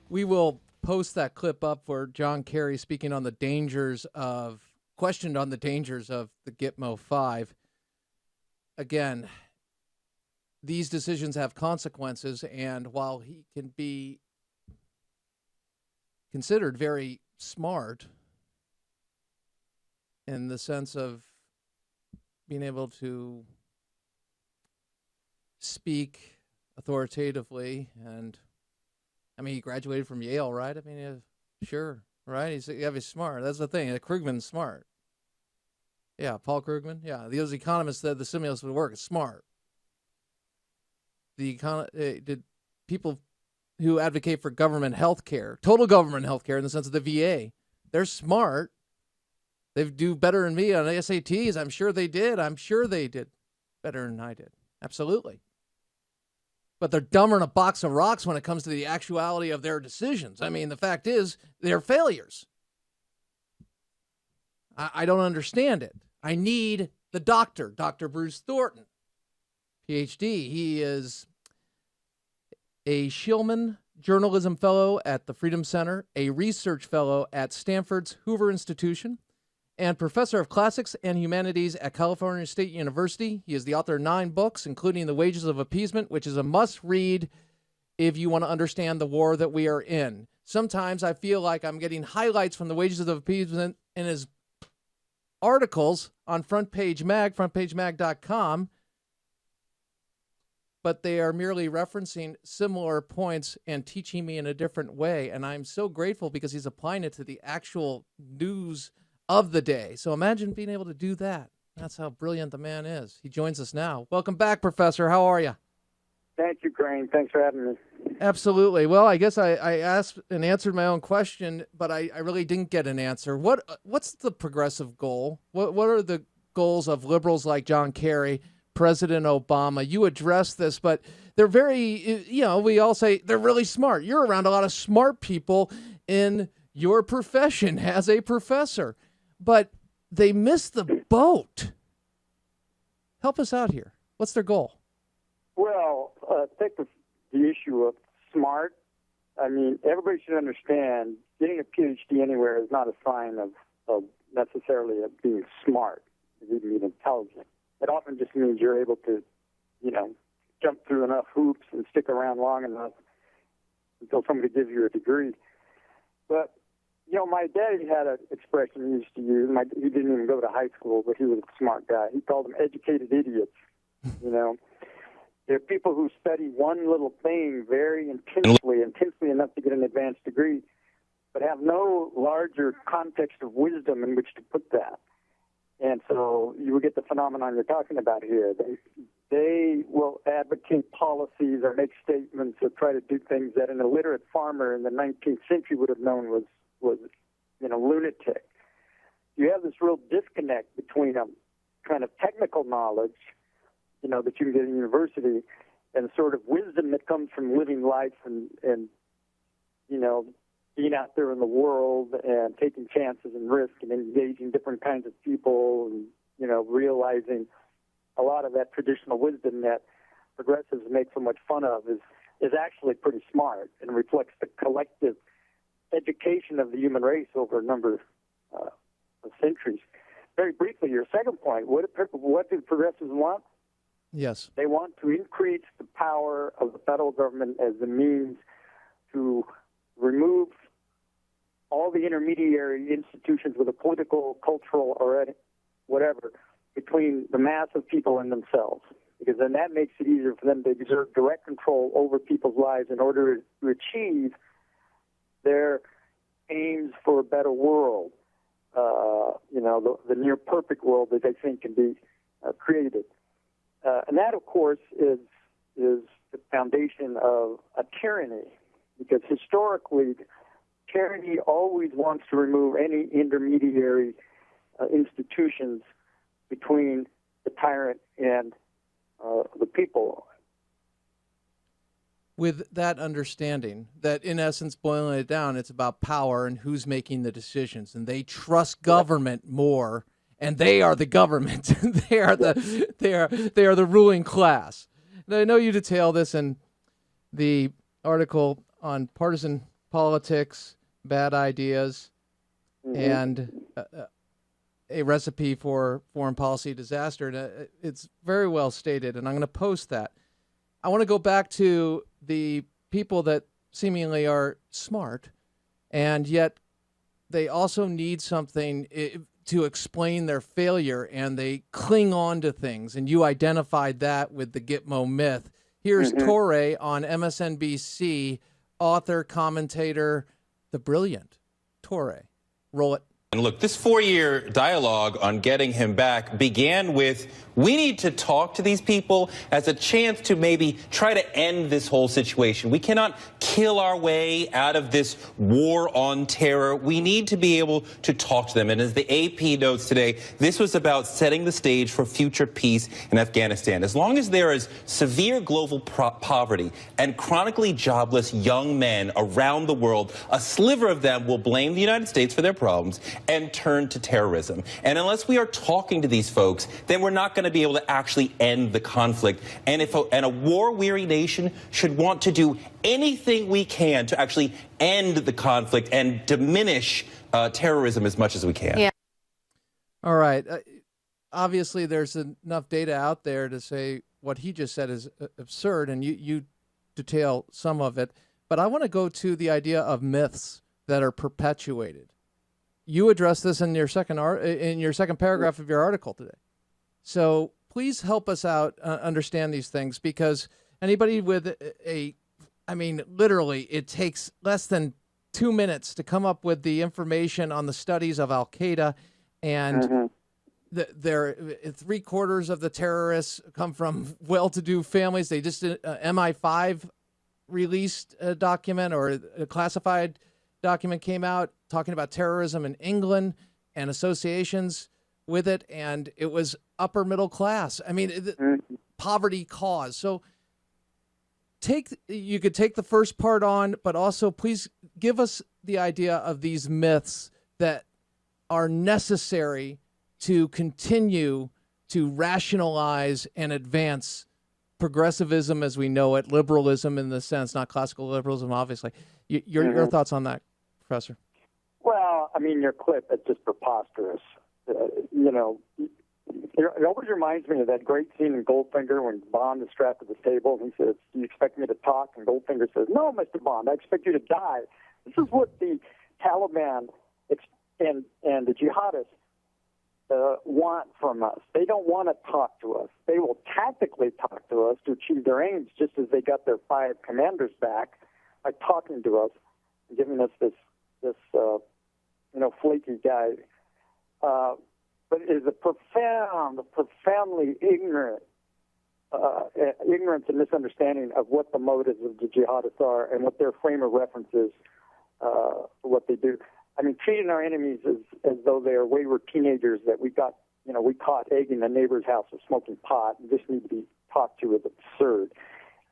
We will post that clip up for John Kerry speaking on the questioned on the dangers of the Gitmo 5. Again, these decisions have consequences, and while he can be considered very smart in the sense of being able to speak authoritatively, and I mean, he graduated from Yale, right? I mean, sure, right? He's smart. That's the thing. Krugman's smart. Yeah, Paul Krugman. Yeah, those economists said the stimulus would work. It's smart. Did people who advocate for government health care, total government health care in the sense of the VA, they're smart. They do better than me on SATs. I'm sure they did. I'm sure they did better than I did. Absolutely. But they're dumber than a box of rocks when it comes to the actuality of their decisions. I mean, the fact is, they're failures. I don't understand it. I need the doctor, Dr. Bruce Thornton, PhD. He is a Shillman Journalism Fellow at the Freedom Center, a Research Fellow at Stanford's Hoover Institution, and Professor of Classics and Humanities at California State University. He is the author of 9 books, including The Wages of Appeasement, which is a must-read if you want to understand the war that we are in. Sometimes I feel like I'm getting highlights from The Wages of Appeasement in his articles on Front Page Mag, frontpagemag.com, but they are merely referencing similar points and teaching me in a different way, and I'm so grateful because he's applying it to the actual news of the day. So imagine being able to do that. That's how brilliant the man is. He joins us now. Welcome back, Professor. How are you? Thank you, Crane. Thanks for having me. Absolutely. Well, I guess I asked and answered my own question, but I really didn't get an answer. What's the progressive goal? What are the goals of liberals like John Kerry, President Obama? You address this, but they're very, we all say they're really smart. You're around a lot of smart people in your profession as a professor, but they miss the boat. Help us out here. What's their goal? Well, take the issue of smart. I mean, everybody should understand getting a PhD anywhere is not a sign of necessarily of being smart, of being intelligent. It often just means you're able to, jump through enough hoops and stick around long enough until somebody gives you a degree. But my daddy had an expression he used to use. He didn't even go to high school, but he was a smart guy. He called them educated idiots. There are people who study one little thing very intensely enough to get an advanced degree, but have no larger context of wisdom in which to put that. And so you will get the phenomenon you're talking about here. They will advocate policies or make statements or try to do things that an illiterate farmer in the 19th century would have known was lunatic. You have this real disconnect between a kind of technical knowledge, that you can get in university, and sort of wisdom that comes from living life and being out there in the world and taking chances and risk and engaging different kinds of people and, realizing a lot of that traditional wisdom that progressives make so much fun of is actually pretty smart and reflects the collective education of the human race over a number of centuries. Very briefly, your second point, what do progressives want? Yes. They want to increase the power of the federal government as a means to remove all the intermediary institutions with a political, cultural, or whatever between the mass of people and themselves. Because then that makes it easier for them to exert direct control over people's lives in order to achieve their aims for a better world, the near perfect world that they think can be created. And that, of course, is the foundation of a tyranny, because historically, tyranny always wants to remove any intermediary institutions between the tyrant and the people. With that understanding, that in essence, boiling it down, it's about power and who's making the decisions, and they trust government more. And they are the government. they are the ruling class. And I know you detail this in the article on partisan politics, bad ideas, and a recipe for foreign policy disaster. And it's very well stated, and I'm going to post that. I want to go back to the people that seemingly are smart, and yet they also need something to explain their failure, and they cling on to things. And you identified that with the Gitmo myth. Here's Toure on MSNBC, author, commentator, the brilliant Toure. Roll it. And look, this 4-year dialogue on getting him back began with, we need to talk to these people as a chance to maybe try to end this whole situation. We cannot kill our way out of this war on terror. We need to be able to talk to them. And as the AP notes today, this was about setting the stage for future peace in Afghanistan. As long as there is severe global poverty and chronically jobless young men around the world, a sliver of them will blame the United States for their problems and turn to terrorism. And unless we are talking to these folks, then we're not going to be able to actually end the conflict. And a war-weary nation should want to do anything we can to actually end the conflict and diminish terrorism as much as we can. Yeah. All right. Obviously, there's enough data out there to say what he just said is absurd, and you detail some of it. But I want to go to the idea of myths that are perpetuated. You address this in your second paragraph of your article today. So please help us out understand these things, because anybody with literally it takes less than 2 minutes to come up with the information on the studies of Al-Qaeda, and three-quarters of the terrorists come from well-to-do families. They just MI5 released a document, or a classified document came out talking about terrorism in England and associations with it, and it was upper middle class. I mean, poverty cause. So you could take the first part on, but also please give us the idea of these myths that are necessary to continue to rationalize and advance progressivism as we know it, liberalism in the sense, not classical liberalism, obviously. Your thoughts on that, Professor? Well, I mean, your clip is just preposterous. It always reminds me of that great scene in Goldfinger when Bond is strapped to the table and he says, "Do you expect me to talk?" And Goldfinger says, "No, Mr. Bond, I expect you to die." This is what the Taliban and the jihadists want from us. They don't want to talk to us. They will tactically talk to us to achieve their aims, just as they got their 5 commanders back by talking to us and giving us this flaky guy. But it is a profoundly ignorance and misunderstanding of what the motives of the jihadists are and what their frame of reference is for what they do. I mean, treating our enemies as though they are wayward teenagers that we caught egging the neighbor's house or smoking pot and just need to be talked to is absurd.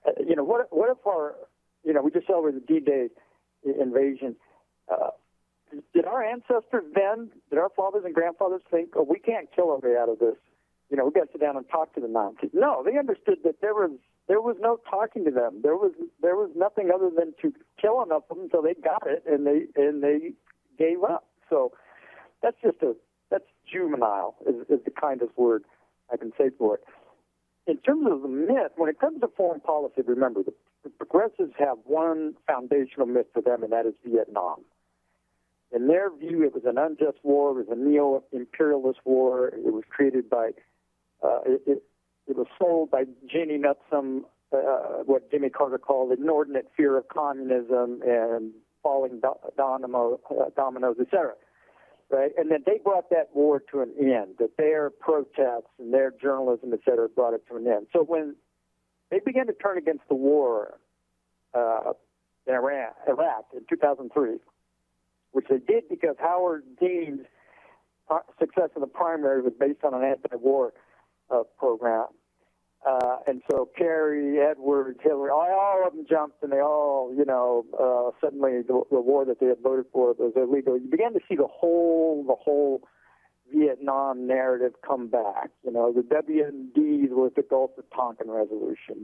What if we just celebrated the D-Day invasion. Did our ancestors then, did our fathers and grandfathers think, oh, we can't kill our way out of this? We've got to sit down and talk to the Nazis. No, they understood that there was no talking to them. There was nothing other than to kill enough of them until they got it and they gave up. So that's juvenile is the kindest word I can say for it. In terms of the myth, when it comes to foreign policy, remember the progressives have one foundational myth for them, and that is Vietnam. In their view, it was an unjust war. It was a neo-imperialist war. It was created by, it was sold by ginning up some, what Jimmy Carter called inordinate fear of communism and falling dominoes, etc. Right? And then they brought that war to an end, that their protests and their journalism, etc., brought it to an end. So when they began to turn against the war in Iraq in 2003, which they did because Howard Dean's success in the primary was based on an anti-war program. And so Kerry, Edwards, Hillary, all of them jumped, and they all, suddenly the war that they had voted for was illegal. You began to see the whole Vietnam narrative come back. The WMDs was the Gulf of Tonkin resolution.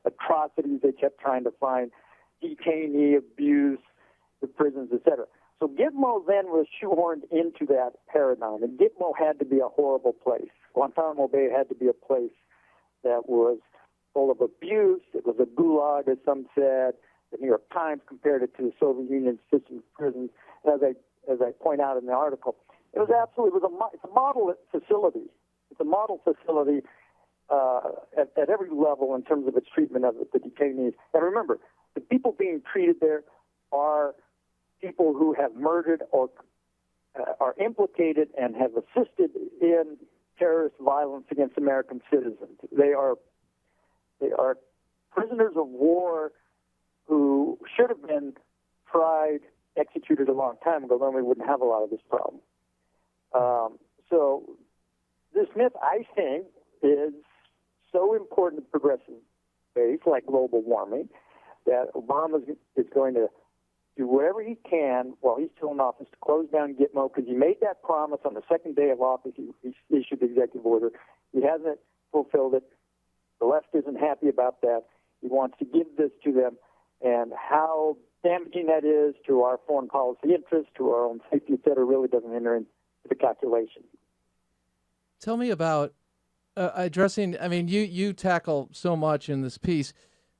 Atrocities they kept trying to find, detainee abuse, prisons, etc. So Gitmo then was shoehorned into that paradigm, and Gitmo had to be a horrible place. Guantanamo Bay had to be a place that was full of abuse. It was a gulag, as some said. The New York Times compared it to the Soviet Union's system of prisons. As I point out in the article, it's a model facility. It's a model facility at every level in terms of its treatment of the detainees. And remember, the people being treated there are people who have murdered or are implicated and have assisted in terrorist violence against American citizens. They are prisoners of war who should have been tried, executed a long time ago. Then we wouldn't have a lot of this problem. So this myth, I think, is so important to progressive faith, like global warming, that Obama is going to do whatever he can while he's still in office to close down Gitmo, because he made that promise on the second day of office. He issued the executive order. He hasn't fulfilled it. The left isn't happy about that. He wants to give this to them, and how damaging that is to our foreign policy interests, to our own safety, et cetera, really doesn't enter into the calculation. Tell me about addressing, I mean, you tackle so much in this piece,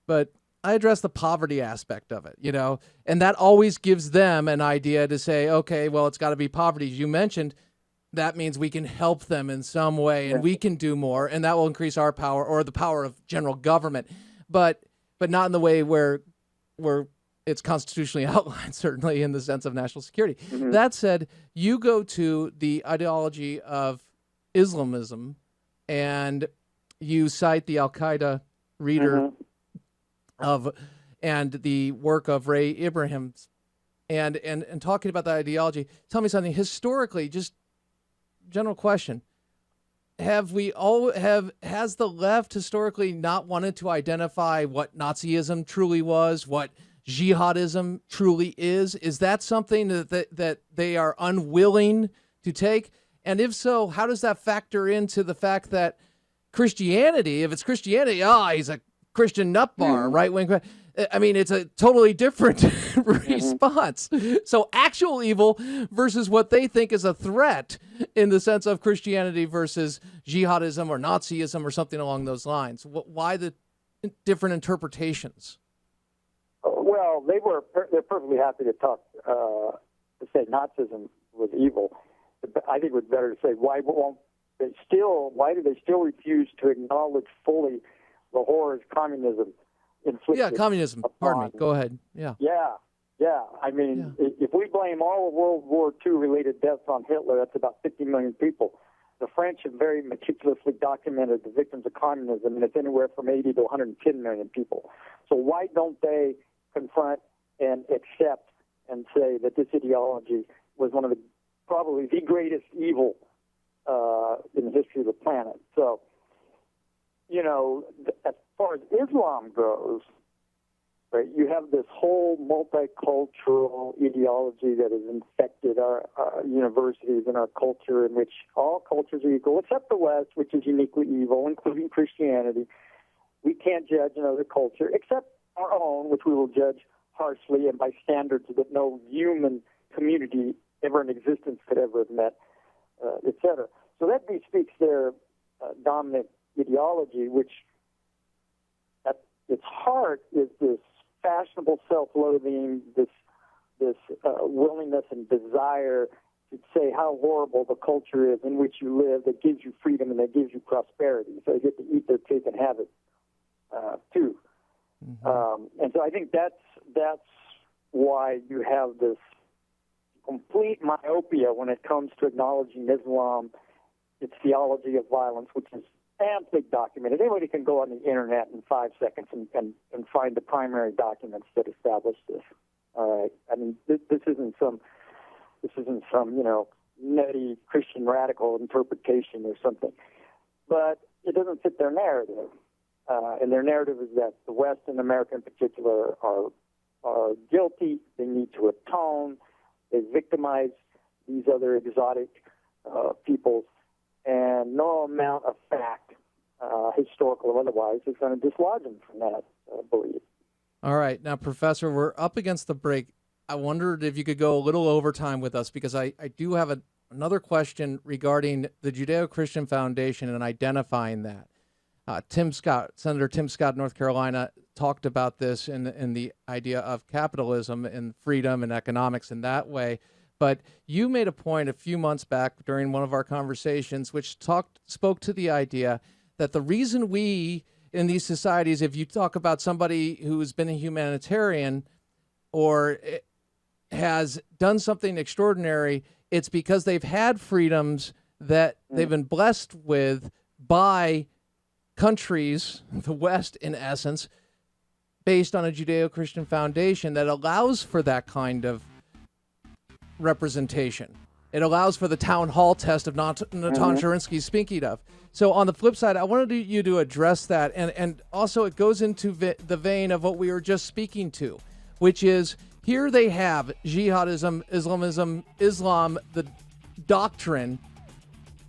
but I address the poverty aspect of it, and that always gives them an idea to say, okay, well, it's got to be poverty. As you mentioned, that means we can help them in some way and we can do more, and that will increase our power or the power of general government, but not in the way where it's constitutionally outlined, certainly in the sense of national security. Mm-hmm. That said, you go to the ideology of Islamism and you cite the Al-Qaeda reader and the work of Ray Ibrahim, and talking about that ideology. Tell me something historically, just general question. Has the left historically not wanted to identify what Nazism truly was, what jihadism truly is? Is that something that they are unwilling to take? And if so, how does that factor into the fact that Christianity, if it's Christianity, he's a Christian nut bar, right-wing. I mean, it's a totally different response. So actual evil versus what they think is a threat in the sense of Christianity versus jihadism or Nazism or something along those lines. Why the different interpretations? Well, they're perfectly happy to talk to say Nazism was evil. I think it was better to say why do they still refuse to acknowledge fully the horrors communism inflicted? Yeah, communism. Pardon me. Go ahead. Yeah. I mean, if we blame all of World War II related deaths on Hitler, that's about 50 million people. The French have very meticulously documented the victims of communism, and it's anywhere from 80 to 110 million people. So why don't they confront and accept and say that this ideology was one of probably the greatest evil in the history of the planet? So, as far as Islam goes, right, you have this whole multicultural ideology that has infected our universities and our culture, in which all cultures are equal, except the West, which is uniquely evil, including Christianity. We can't judge another culture except our own, which we will judge harshly and by standards that no human community ever in existence could ever have met, et cetera. So that bespeaks their dominant ideology, which at its heart is this fashionable self-loathing, this willingness and desire to say how horrible the culture is in which you live, that gives you freedom and that gives you prosperity. So you get to eat their cake and have it too. Mm-hmm. And so I think that's why you have this complete myopia when it comes to acknowledging Islam, its theology of violence, which is amply documented. Anybody can go on the internet in 5 seconds and find the primary documents that establish this. All right. I mean, this isn't some nutty Christian radical interpretation or something, but it doesn't fit their narrative. And their narrative is that the West and America in particular are guilty. They need to atone. They victimize these other exotic peoples, and no amount of fact, historical or otherwise, is going to dislodge them from that belief. All right. Now, Professor, we're up against the break. I wondered if you could go a little overtime with us, because I do have another question regarding the Judeo-Christian Foundation and identifying that. Senator Tim Scott, North Carolina, talked about this in the idea of capitalism and freedom and economics in that way. But you made a point a few months back during one of our conversations, which spoke to the idea that the reason we in these societies, if you talk about somebody who's been a humanitarian or has done something extraordinary, it's because they've had freedoms that they've been blessed with by countries, the West in essence, based on a Judeo-Christian foundation that allows for that kind of representation. It allows for the town hall test of Natan Sherinsky speaking of. So on the flip side, I wanted you to address that. And also it goes into the vein of what we were just speaking to, which is here they have jihadism, Islam, the doctrine.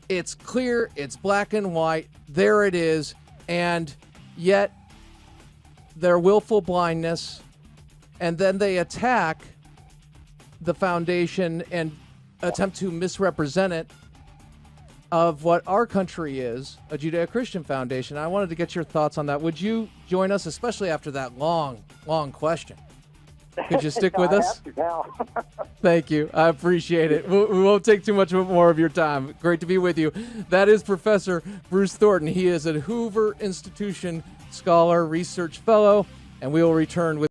It's clear, it's black and white, there it is. And yet their willful blindness, and then they attack the foundation and attempt to misrepresent it of what our country is, a Judeo-Christian foundation. I wanted to get your thoughts on that. Would you join us, especially after that long question? Could you stick with us? Thank you. I appreciate it. We won't take too much more of your time. Great to be with you. That is Professor Bruce Thornton. He is a Hoover Institution Scholar, Research Fellow, and we will return with